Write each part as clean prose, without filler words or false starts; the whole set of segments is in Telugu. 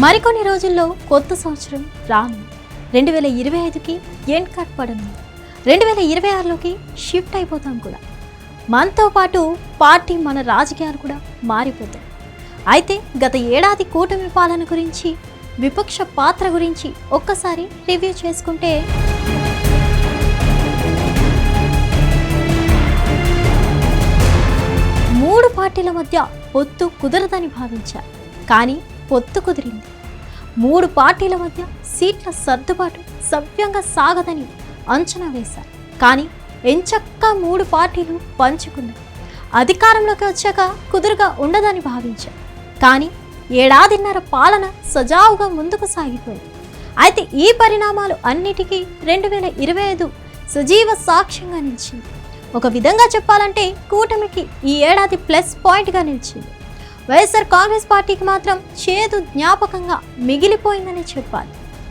మరికొన్ని రోజుల్లో కొత్త సంవత్సరం రాను 2025కి ఎండ్ కట్ పడనుంది. 2026లోకి షిఫ్ట్ అయిపోతాం కూడా. మనతో పాటు పార్టీ, మన రాజకీయాలు కూడా మారిపోతాయి. అయితే గత ఏడాది కూటమి పాలన గురించి, విపక్ష పాత్ర గురించి ఒక్కసారి రివ్యూ చేసుకుంటే, మూడు పార్టీల మధ్య పొత్తు కుదరదని భావించారు. కానీ పొత్తు కుదిరింది. మూడు పార్టీల మధ్య సీట్ల సర్దుబాటు సవ్యంగా సాగదని అంచనా వేశారు. కానీ ఎంచక్కా మూడు పార్టీలు పంచుకున్నాయి. అధికారంలోకి వచ్చాక కుదురుగా ఉండదని భావించారు. కానీ ఏడాదిన్నర పాలన సజావుగా ముందుకు సాగిపోయింది. అయితే ఈ పరిణామాలు అన్నిటికీ 2025 సజీవ సాక్ష్యంగా నిలిచింది. ఒక విధంగా చెప్పాలంటే కూటమికి ఈ ఏడాది ప్లస్ పాయింట్గా నిలిచింది. వైఎస్ఆర్ కాంగ్రెస్ పార్టీకి మాత్రం చేదు జ్ఞాపకంగా మిగిలిపోయిందని చెప్పాలి.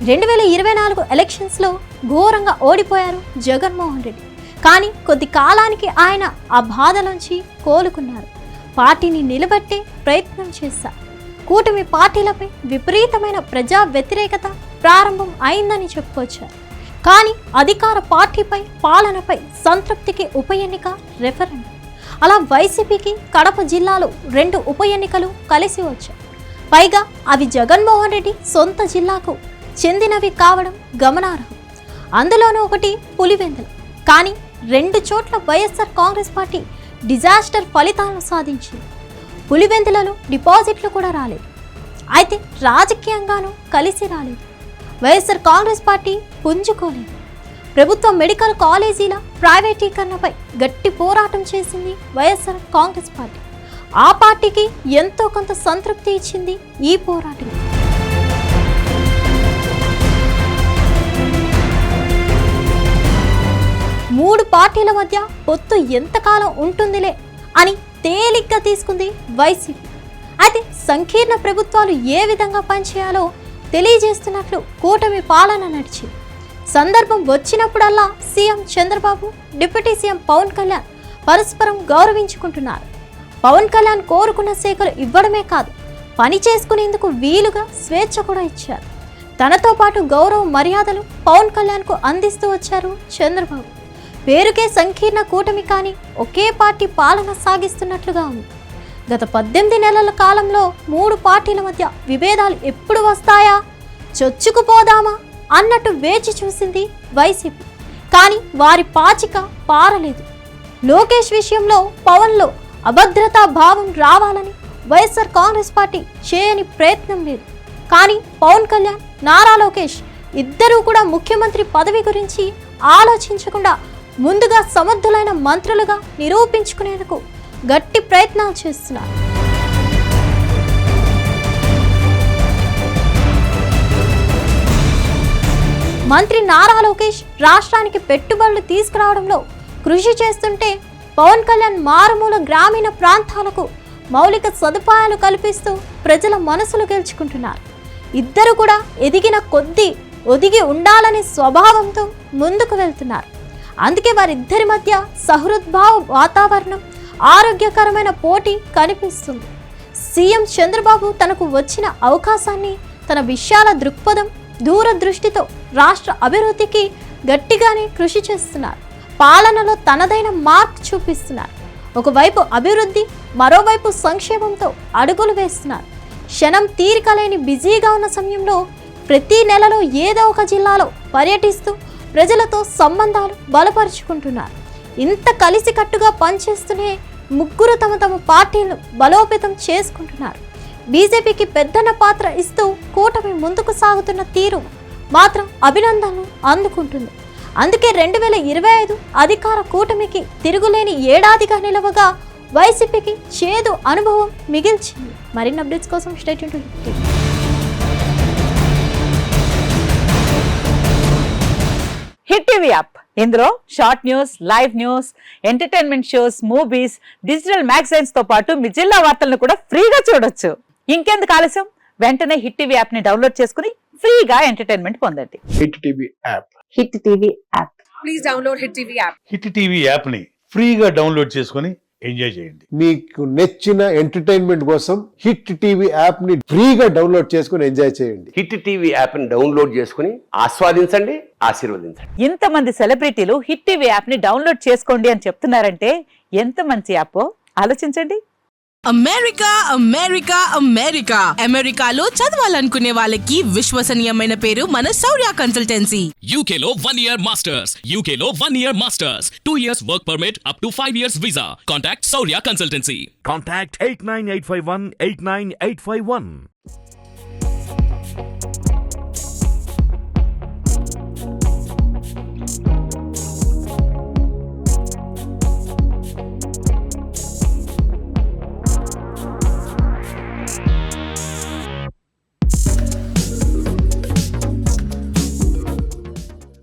2024 ఎలక్షన్స్లో ఘోరంగా ఓడిపోయారు జగన్మోహన్ రెడ్డి. కానీ కొద్ది కాలానికి ఆయన ఆ బాధలోంచి కోలుకున్నారు. పార్టీని నిలబెట్టే ప్రయత్నం చేశారు. కూటమి పార్టీలపై విపరీతమైన ప్రజా వ్యతిరేకత ప్రారంభం అయిందని చెప్పుకొచ్చారు. కానీ అధికార పార్టీపై, పాలనపై సంతృప్తికి ఉప ఎన్నిక, రెఫరెండం. అలా వైసీపీకి కడప జిల్లాలో 2 ఉప ఎన్నికలు కలిసి వచ్చాయి. పైగా అవి జగన్మోహన్ రెడ్డి సొంత జిల్లాకు చెందినవి కావడం గమనార్హం. అందులోనూ ఒకటి పులివెందుల. కానీ 2 చోట్ల వైఎస్ఆర్ కాంగ్రెస్ పార్టీ డిజాస్టర్ ఫలితాలను సాధించింది. పులివెందులలో డిపాజిట్లు కూడా రాలేదు. అయితే రాజకీయంగానూ కలిసి రాలేదు. వైఎస్ఆర్ కాంగ్రెస్ పార్టీ పుంజుకోలేదు. ప్రభుత్వ మెడికల్ కాలేజీల ప్రైవేటీకరణపై గట్టి పోరాటం చేసింది వైఎస్ఆర్ కాంగ్రెస్ పార్టీ. ఆ పార్టీకి ఎంతో కొంత సంతృప్తి ఇచ్చింది ఈ పోరాటం. మూడు పార్టీల మధ్య పొత్తు ఎంతకాలం ఉంటుందిలే అని తేలిగ్గా తీసుకుంది వైసీపీ. అయితే సంకీర్ణ ప్రభుత్వాలు ఏ విధంగా పనిచేయాలో తెలియజేస్తున్నట్లు కూటమి పాలన నడిచింది. సందర్భం వచ్చినప్పుడల్లా CM Chandrababu, deputy CM Pawan Kalyan పరస్పరం గౌరవించుకుంటున్నారు. పవన్ కళ్యాణ్ కోరుకున్న శాఖలు ఇవ్వడమే కాదు, పని చేసుకునేందుకు వీలుగా స్వేచ్ఛ కూడా ఇచ్చారు. తనతో పాటు గౌరవ మర్యాదలు పవన్ కళ్యాణ్కు అందిస్తూ వచ్చారు చంద్రబాబు. పేరుకే సంకీర్ణ కూటమి, కానీ ఒకే పార్టీ పాలన సాగిస్తున్నట్లుగా ఉంది. గత 18 నెలల కాలంలో మూడు పార్టీల మధ్య విభేదాలు ఎప్పుడు వస్తాయా, చొచ్చుకుపోదామా అన్నట్టు వేచి చూసింది వైసీపీ. కానీ వారి పాచిక పారలేదు. లోకేష్ విషయంలో పవన్లో అభద్రతా భావం రావాలని వైఎస్ఆర్ కాంగ్రెస్ పార్టీ చేయని ప్రయత్నం లేదు. కానీ పవన్ కళ్యాణ్, నారా లోకేష్ ఇద్దరూ కూడా ముఖ్యమంత్రి పదవి గురించి ఆలోచించకుండా ముందుగా సమర్థులైన మంత్రులుగా నిరూపించుకునేందుకు గట్టి ప్రయత్నాలు చేస్తున్నారు. మంత్రి నారా లోకేష్ రాష్ట్రానికి పెట్టుబడులు తీసుకురావడంలో కృషి చేస్తుంటే, పవన్ కళ్యాణ్ మారుమూల గ్రామీణ ప్రాంతాలకు మౌలిక సదుపాయాలు కల్పిస్తూ ప్రజల మనసులు గెలుచుకుంటున్నారు. ఇద్దరు కూడా ఎదిగిన కొద్దీ ఒదిగి ఉండాలనే స్వభావంతో ముందుకు వెళ్తున్నారు. అందుకే వారిద్దరి మధ్య సహృద్భావ వాతావరణం, ఆరోగ్యకరమైన పోటీ కనిపిస్తుంది. సీఎం చంద్రబాబు తనకు వచ్చిన అవకాశాన్ని, తన విశాల దృక్పథం, దూరదృష్టితో రాష్ట్ర అభివృద్ధికి గట్టిగానే కృషి చేస్తున్నారు. పాలనలో తనదైన మార్క్ చూపిస్తున్నారు. ఒకవైపు అభివృద్ధి, మరోవైపు సంక్షేమంతో అడుగులు వేస్తున్నారు. క్షణం తీరిక లేని బిజీగా ఉన్న సమయంలో ప్రతి నెలలో ఏదో ఒక జిల్లాలో పర్యటిస్తూ ప్రజలతో సంబంధాలు బలపరుచుకుంటున్నారు. ఇంత కలిసికట్టుగా పనిచేస్తూనే ముగ్గురు తమ తమ పార్టీలను బలోపేతం చేసుకుంటున్నారు. బీజేపీకి పెద్దన్న పాత్ర ఇస్తూ కూటమి ముందుకు సాగుతున్న తీరు మాత్రం అభినందనలు అందుకుంటుంది. అందుకే 2025 అధికార కూటమికి తిరుగులేని ఏడాదిగా నిలవగా వైసీపీకి చేదు అనుభవం మిగిల్చింది. మరిన్ని అప్డేట్స్ కోసం stay tune to Hit TV. Hit TV app, ఇందులో short news, live news, entertainment shows, movies, digital magazines తో పాటు మీ జిల్లా వార్తలను కూడా ఫ్రీగా చూడొచ్చు. ఇంకెందుకు ఆలస్యం, వెంటనే హిట్ టీవీ యాప్ ని డౌన్లోడ్ చేసుకుని ఫ్రీగా ఎంటర్టైన్మెంట్ పొందండి. Hit TV app. Hit TV app. Please download hit TV app. Hit TV app ని ఫ్రీగా డౌన్లోడ్ చేసుకొని ఎంజాయ్ చేయండి. మీకు నచ్చిన ఎంటర్టైన్మెంట్ కోసం హిట్ టీవీ యాప్ ని ఫ్రీగా డౌన్లోడ్ చేసుకుని ఎంజాయ్ చేయండి. హిట్ టీవీ యాప్ని డౌన్లోడ్ చేసుకుని ఆస్వాదించండి, ఆశీర్వదించండి. ఇంతమంది సెలబ్రిటీలు హిట్ టీవీ యాప్ ని డౌన్లోడ్ చేసుకోండి అని చెప్తున్నారంటే ఎంత మంచి యాప్ ఆలోచించండి. అమెరికా అమెరికా అమెరికా అమెరికాలో చదవాలనుకునే వాళ్ళకి విశ్వసనీయమైన పేరు మన శౌర్య consultancy. UK Law 1 Year Masters. UK Law 1 Year Masters. 2 years work permit up to 5 years visa. Contact Saurya Consultancy. Contact 89851 89851.